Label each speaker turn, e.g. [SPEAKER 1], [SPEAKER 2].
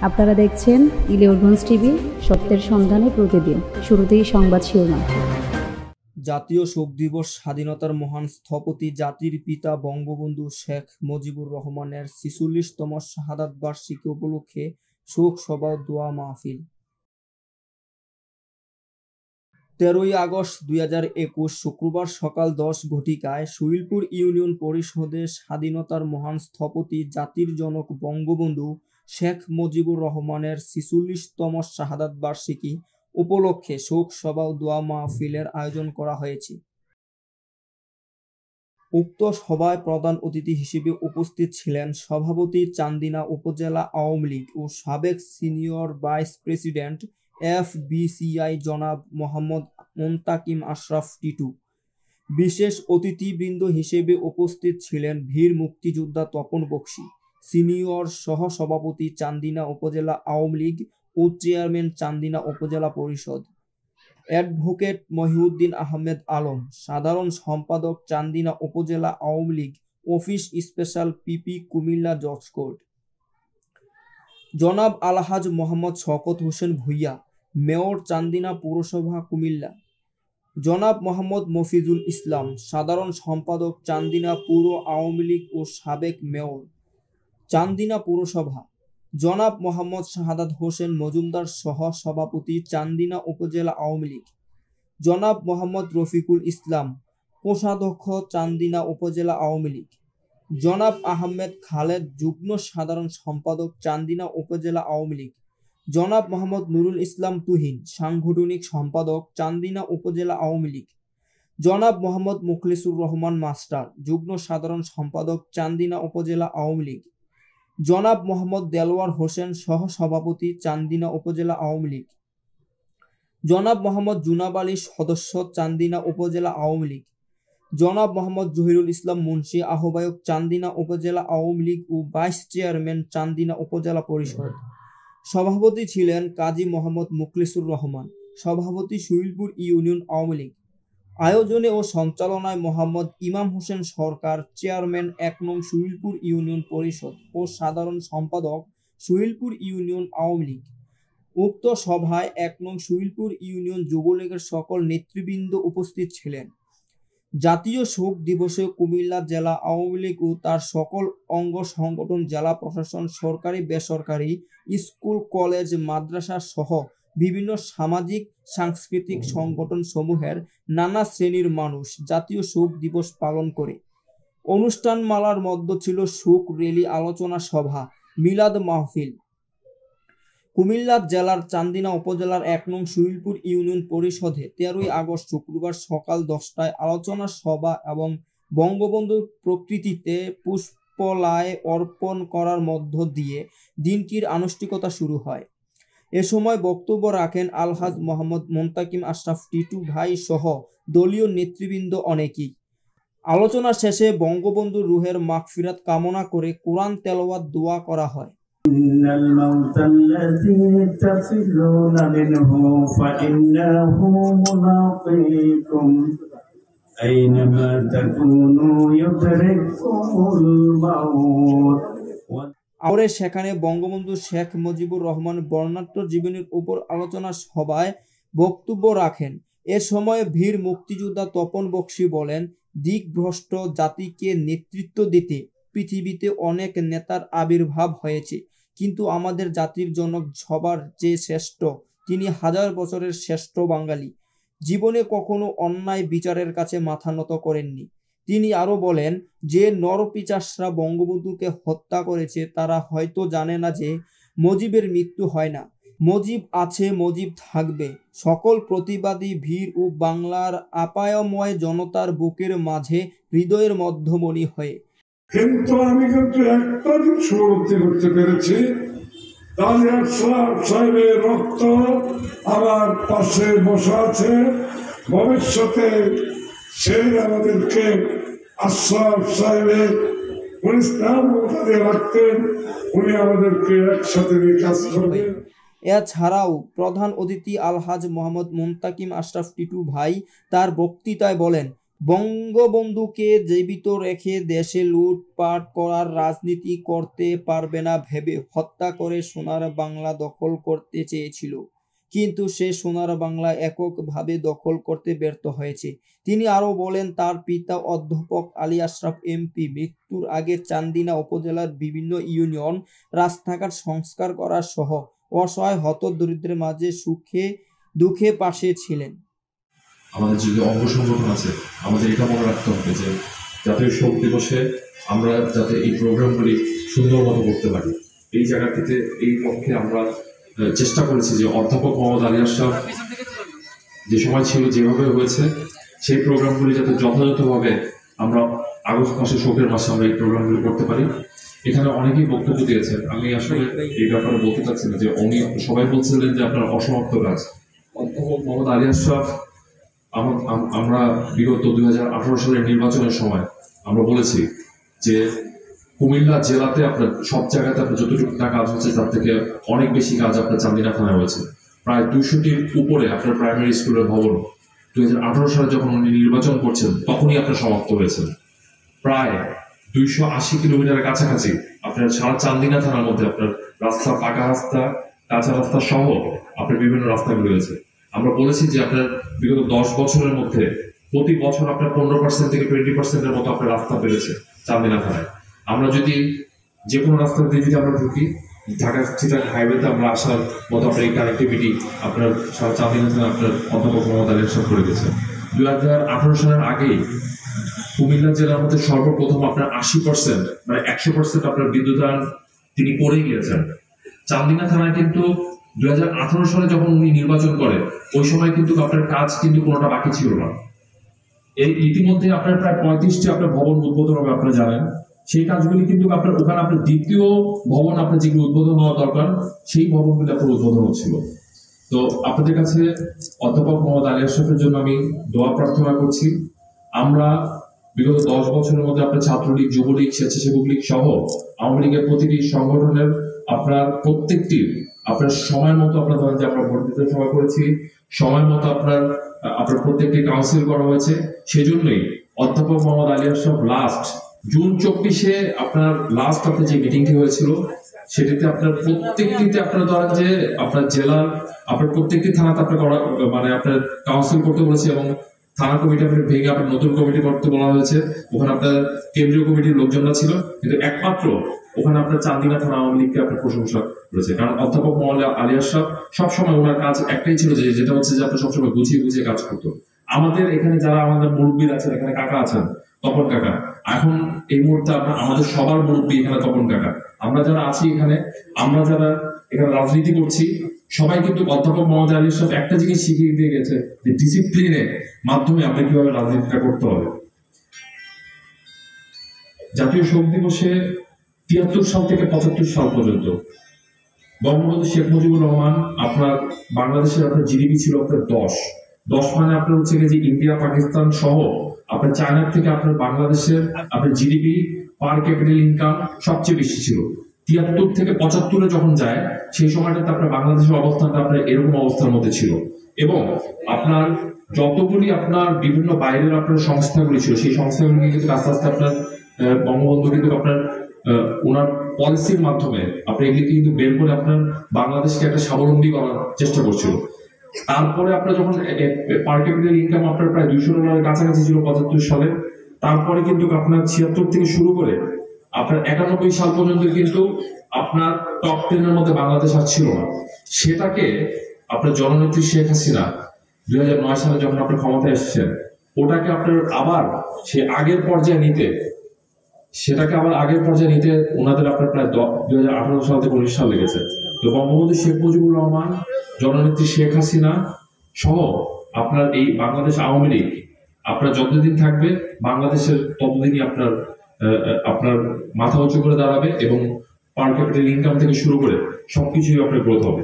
[SPEAKER 1] আপনারা দেখছেন ইলিয়রগঞ্জ টিভি, সত্যের সন্ধানে প্রতিদিন। শুরুতেই সংবাদ শিরোনাম।
[SPEAKER 2] জাতীয় শোক দিবস। স্বাধীনতার মহান স্থপতি জাতির পিতা বঙ্গবন্ধু শেখ মুজিবুর রহমানের ৪৬তম শাহাদাত বার্ষিকী উপলক্ষে শোক সভা ও দোয়া মাহফিল। ১৩ই আগস্ট ২০২১ শুক্রবার সকাল ১০ ঘটিকায় শৈলপুর ইউনিয়ন পরিষদে স্বাধীনতার মহান স্থপতি জাতির জনক বঙ্গবন্ধু শেখ মুজিবুর রহমানের ৪৬তম শাহাদাত বার্ষিকী উপলক্ষে শোক সভা ও দোয়া মাহফিলের আয়োজন করা হয়েছে। উক্ত সভায় প্রধান অতিথি হিসেবে উপস্থিত ছিলেন সভাপতি চান্দিনা উপজেলা আওয়ামী লীগ ও সাবেক সিনিয়র ভাইস প্রেসিডেন্ট FBCI জনাব মোহাম্মদ মুনতাকিম আশরাফ টিটু। বিশেষ অতিথিবৃন্দ হিসেবে উপস্থিত ছিলেন বীর মুক্তিযোদ্ধা তপন বক্সী, সিনিয়র সহসভাপতি চান্দিনা উপজেলা আওয়ামী লীগ ও চেয়ারম্যান চান্দিনা উপজেলা পরিষদ, অ্যাডভোকেট মহিউদ্দিন আহমেদ আলম, সাধারণ সম্পাদক চান্দিনা উপজেলা Awami League office special PP Comilla জজ কোর্ট, জনাব আলহাজ মোহাম্মদ শওকত হোসেন ভূঁইয়া, মেয়র চান্দিনা পৌরসভা কুমিল্লা, জনাব মোহাম্মদ মফিজুল ইসলাম, সাধারণ সম্পাদক চান্দিনা পৌর আওয়ামী লীগ ও সাবেক মেয়র চান্দিনা পৌরসভা, জনাব মোহাম্মদ শাহাদাত হোসেন মজুমদার সহ সভাপতি চান্দিনা উপজেলা আওয়ামী লীগ, জনাব মোহাম্মদ রফিকুল ইসলাম, কোষাধ্যক্ষ চান্দিনা উপজেলা আওয়ামী লীগ, জনাব আহমেদ খালেদ, যুগ্ম সাধারণ সম্পাদক চান্দিনা উপজেলা আওয়ামী লীগ, জনাব মোহাম্মদ নুরুল ইসলাম তুহিন, সাংগঠনিক সম্পাদক চান্দিনা উপজেলা আওয়ামী লীগ, জনাব মোহাম্মদ মুখলিসুর রহমান মাস্টার, যুগ্ম সাধারণ সম্পাদক চান্দিনা উপজেলা আওয়ামী লীগ, জনাব মোহাম্মদ দেলোয়ার হোসেন, সহ সভাপতি চান্দিনা উপজেলা আওয়ামী লীগ, জনাব মোহাম্মদ জুনাব আলী, সদস্য চান্দিনা উপজেলা আওয়ামী লীগ, জনাব মোহাম্মদ জহিরুল ইসলাম মুন্সি, আহ্বায়ক চান্দিনা উপজেলা আওয়ামী লীগ ও ভাইস চেয়ারম্যান চান্দিনা উপজেলা পরিষদ। সভাপতি ছিলেন কাজী মোহাম্মদ মুখলিসুর রহমান, সভাপতি শৈলপুর ইউনিয়ন আওয়ামী লীগ। আয়োজনে ও সঞ্চালনায় মোহাম্মদ ইমাম হোসেন সরকার, চেয়ারম্যান ১ নং শৈলপুর ইউনিয়ন পরিষদ ও সাধারণ সম্পাদক শৈলপুর ইউনিয়ন আওয়ামী লীগ। উক্ত সভায় ১ নং শৈলপুর ইউনিয়ন যুবলীগের সকল নেতৃবৃন্দ উপস্থিত ছিলেন। জাতীয় শোক দিবসে কুমিল্লা জেলা আওয়ামী লীগ ও তার সকল অঙ্গ সংগঠন, জেলা প্রশাসন, সরকারি বেসরকারি স্কুল, কলেজ, মাদ্রাসা সহ বিভিন্ন সামাজিক সাংস্কৃতিক সংগঠন সমূহের নানা শ্রেণীর মানুষ জাতীয় শোক দিবস পালন করে। অনুষ্ঠানমালার মধ্যে ছিল শোক র্যালি, আলোচনা সভা, মিলাদ মাহফিল। কুমিল্লা জেলার চান্দিনা উপজেলার ১ নং শৈলপুর ইউনিয়ন পরিষদে ১৩ই আগস্ট শুক্রবার সকাল ১০টায় আলোচনা সভা এবং বঙ্গবন্ধুর প্রতিকৃতিতে পুষ্পলায় অর্পণ করার মধ্য দিয়ে দিনটির আনুষ্ঠানিকতা শুরু হয়। এ সময় বক্তব্য রাখেন আলহাজ মোহাম্মদ মুনতাকিম আশরাফ টিটু ভাই সহ দলীয় নেতৃবৃন্দ অনেকেই। আলোচনা শেষে বঙ্গবন্ধুর রুহের মাগফিরাত কামনা করে কোরআন তেলাওয়াত দোয়া করা হয়।
[SPEAKER 3] ইন্নাল মাউতাল্লাযী তাফিরুনা মিনহু ফাইন্নাহু মুলাকীকুম আইনামা তাকুনু ইউদরিকুমুল মাউত।
[SPEAKER 2] পরে সেখানে বঙ্গবন্ধু শেখ মুজিবুর রহমান বর্ণাঢ্য জীবনের উপর আলোচনা সভায় বক্তব্য রাখেন। এ সময় বীর মুক্তিযোদ্ধা তপন বক্সী বলেন, দিকভ্রষ্ট জাতিকে নেতৃত্ব দিতে পৃথিবীতে অনেক নেতার আবির্ভাব হয়েছে, কিন্তু আমাদের জাতির জনক সবার যে শ্রেষ্ঠ, তিনি হাজার বছরের শ্রেষ্ঠ বাঙালি। জীবনে কখনো অন্যায় বিচারের কাছে মাথা নত করেননি। তিনি আরো বলেন, যে নরপিশাচরা বঙ্গবন্ধুকে হত্যা করেছে তারা হয়তো জানে না যে মুজিবের মৃত্যু হয় না, মুজিব আছে, মুজিব থাকবে সকল প্রতিবাদী বীর ও বাংলার আপায়ময় জনতার বুকের মাঝে, হৃদয়ের মধ্যমণি হয়ে।
[SPEAKER 4] কিন্তু আমি কিন্তু একটা দিন উপলব্ধি করতে পেরেছি, সাহেবের রক্ত আমার পাশে বসা আছে। ভবিষ্যতে সেই আমাদেরকে আশরাফ সাহেবের ইসলাম রাখতেন, উনি আমাদেরকে একসাথে কাজ করবেন।
[SPEAKER 2] এছাড়াও প্রধান অতিথি আলহাজ মোহাম্মদ মুনতাকিম আশরাফ টিটু ভাই তার বক্তৃতায় বলেন, বঙ্গবন্ধুকে জীবিত রেখে দেশে লুটপাট করার রাজনীতি করতে পারবে না ভেবে হত্যা করে সোনার বাংলা দখল করতে চেয়েছিল, কিন্তু সে সোনার বাংলা এককভাবে দখল করতে ব্যর্থ হয়েছে। তিনি আরো বলেন, তার পিতা অধ্যাপক আলী আশরাফ এমপি মৃত্যুর আগে চান্দিনা উপজেলার বিভিন্ন ইউনিয়ন রাস্তাঘাট সংস্কার করা সহ অসহায় হতদরিদ্রের মাঝে সুখে দুঃখে পাশে ছিলেন।
[SPEAKER 5] আমাদের যে অঙ্গ সংগঠন আছে, আমাদের এটা মনে রাখতে হবে যে জাতীয় শোক দিবসে আমরা যাতে এই প্রোগ্রামগুলি সুন্দর মতো করতে পারি, এই জায়গাটিতে এই পক্ষে আমরা চেষ্টা করেছি যে অধ্যাপক মোহাম্মদ আলী আশরাফ যে সময় ছিল যেভাবে হয়েছে সেই প্রোগ্রামগুলি যাতে যথাযথভাবে আমরা আগস্ট মাসে শোকের মাসে আমরা এই প্রোগ্রামগুলি করতে পারি। এখানে অনেকেই বক্তব্য দিয়েছেন, আমি আসলে এই ব্যাপারে বলতে চাচ্ছি না যে উনি সবাই বলছিলেন যে আপনার অসমাপ্ত কাজ। অধ্যাপক মোহাম্মদ আলী আশরাফ আমরা বিগত 2018 সালের নির্বাচনের সময় আমরা বলেছি যে কুমিল্লা জেলাতে আপনার সব জায়গাতে আপনার যতটুকু কাজ হচ্ছে তার থেকে অনেক বেশি কাজ আপনার চান্দিনা থানায় হয়েছে। প্রায় 200টির উপরে আপনার প্রাইমারি স্কুলের ভবন 2018 সালে যখন উনি নির্বাচন করছেন তখনই আপনার সমাপ্ত হয়েছে। প্রায় 280 কিলোমিটারের কাছাকাছি আপনার সারা চান্দিনা থানার মধ্যে আপনার রাস্তা, পাকা রাস্তা, কাঁচা রাস্তা সহ আপনার বিভিন্ন রাস্তাগুলো রয়েছে। আমরা বলেছি যে আপনার বিগত 10 বছরের মধ্যে প্রতি বছর আপনার 15% থেকে 20%-এর মতো আপনার রাস্তা বেড়েছে চান্দিনা থানায়। আমরা যদি যে কোনো রাস্তা দিয়ে যদি আমরা ঢুকি, ঢাকা চিটাগাং হাইওয়েতে আমরা আসার মতো আপনার এই কানেক্টিভিটি আপনার সারা চান্দিনা থানা আপনার অধ্যাপক মোহাম্মদ আলী আশরাফ করে গেছে। 2018 সালের আগেই কুমিল্লা জেলার মধ্যে সর্বপ্রথম আপনার 80% মানে 100% আপনার বিদ্যুতায়ন তিনি করে গিয়েছেন। চান্দিনা থানায় কিন্তু 2018 সালে যখন উনি নির্বাচন করেন ওই সময় কিন্তু আপনার কাজ কিন্তু কোনোটা বাকি ছিল না। এই ইতিমধ্যে আপনার প্রায় 35টি আপনার ভবন উদ্বোধন হবে, আপনারা জানেন। সেই কাজগুলি কিন্তু আপনার ওখানে আপনার দ্বিতীয় ভবন আপনার যেগুলো উদ্বোধন হওয়া দরকার সেই ভবনগুলি আপনার উদ্বোধন হচ্ছিল। তো আপনাদের কাছে অধ্যাপক মোহাম্মদ আলী আশরাফের জন্য আমি দোয়া প্রার্থনা করছি। আমরা বিগত 10 বছরের মধ্যে আপনার ছাত্রলীগ, যুবলীগ, স্বেচ্ছাসেবক লীগ সহ আওয়ামী লীগের প্রতিটি সংগঠনের আপনার প্রত্যেকটি আপনার সময় মতো আপনার ধরেন যে আমরা ভোট দিতে সময় করেছি, সময় মতো আপনার প্রত্যেকটি কাউন্সিল করা হয়েছে। সেজন্যই অধ্যাপক মোহাম্মদ আলী আশরাফ লাস্ট জুন 24-এ আপনার লাস্ট আপনার যে মিটিংটি হয়েছিল সেটিতে আপনার প্রত্যেকটিতে আপনার ধরেন যে আপনার জেলার আপনার প্রত্যেকটি থানাতে আপনার করা মানে আপনার কাউন্সিল করতে বলেছে এবং থানা কমিটি আপনার ভেঙে আপনার নতুন কমিটি করতে বলা হয়েছে। ওখানে আপনার কেন্দ্রীয় কমিটির লোকজনরা ছিল, কিন্তু একমাত্র ওখানে আপনার চান্দিনা থানা আওয়ামী লীগকে আপনার প্রশংসা করেছে। কারণ অধ্যাপক মোহাম্মদ আলী আশরাফ সবসময় ওনার কাজ একটাই ছিল যেটা হচ্ছে যে আপনার সবসময় গুছিয়ে গুছিয়ে কাজ করতো। আমাদের এখানে যারা আমাদের মুরব্বী আছেন, এখানে কাকা আছেন, তপন কাকা, এখন এই মুহূর্তে আমাদের সবার মুরব্বী এখানে তপন কাকা। আমরা যারা আছি এখানে, আমরা যারা এখানে রাজনীতি করছি, সবাই কিন্তু অধ্যাপক মোহাম্মদ আলী আশরাফ একটা জিনিস শিখিয়ে দিয়ে গেছে যে ডিসিপ্লিনের মাধ্যমে আপনি কিভাবে রাজনীতিটা করতে হবে। জাতীয় শোক দিবসে 73 সাল থেকে 75 সাল পর্যন্ত বঙ্গবন্ধু শেখ মুজিবুর রহমান আপনার বাংলাদেশের আপনার জিডিপি ছিল আপনার 10 মানে আপনার হচ্ছে যে ইন্ডিয়া, পাকিস্তান সহ আপনার চায়নার থেকে আপনার বাংলাদেশের আপনার জিডিপি পার ক্যাপিটাল ইনকাম সবচেয়ে বেশি ছিল। 73 থেকে 75-এ যখন যায় সেই সময়টাতে আপনার বাংলাদেশের অবস্থানটা আপনার এরকম অবস্থার মধ্যে ছিল এবং আপনার যতগুলি আপনার বিভিন্ন বাইরের আপনার সংস্থাগুলি ছিল সেই সংস্থাগুলি কিন্তু আস্তে আস্তে আপনার বঙ্গবন্ধু কিন্তু আপনার ওনার পলিসির মাধ্যমে আপনি এগুলিকে কিন্তু বের করে আপনার বাংলাদেশকে একটা স্বাবলম্বী করার চেষ্টা করছিল। তারপরে আপনার যখন পার ক্যাপিটাল ইনকাম আপনার প্রায় $200 কাছাকাছি ছিল 75 সালে, তারপরে কিন্তু আপনার 76 থেকে শুরু করে আপনার 91 সাল পর্যন্ত কিন্তু আপনার টপ 10-এর মধ্যে বাংলাদেশ আর ছিল না। সেটাকে আপনার জননেত্রী শেখ হাসিনা 2009 সালে যখন আপনার ক্ষমতায় এসেছেন, ওটাকে আপনার আবার সে আগের পর্যায়ে নিতে ওনাদের আপনার প্রায় 2018 সাল থেকে 19 সাল লেগেছে। তো বঙ্গবন্ধু শেখ মুজিবুর রহমান, জননেত্রী শেখ হাসিনা সহ আপনার এই বাংলাদেশ আওয়ামী লীগ আপনার যতদিন থাকবে বাংলাদেশের ততদিনই আপনার মাথা উঁচু করে দাঁড়াবে এবং পার ক্যাপিটাল ইনকাম থেকে শুরু করে সবকিছুই আপনার গ্রোথ হবে।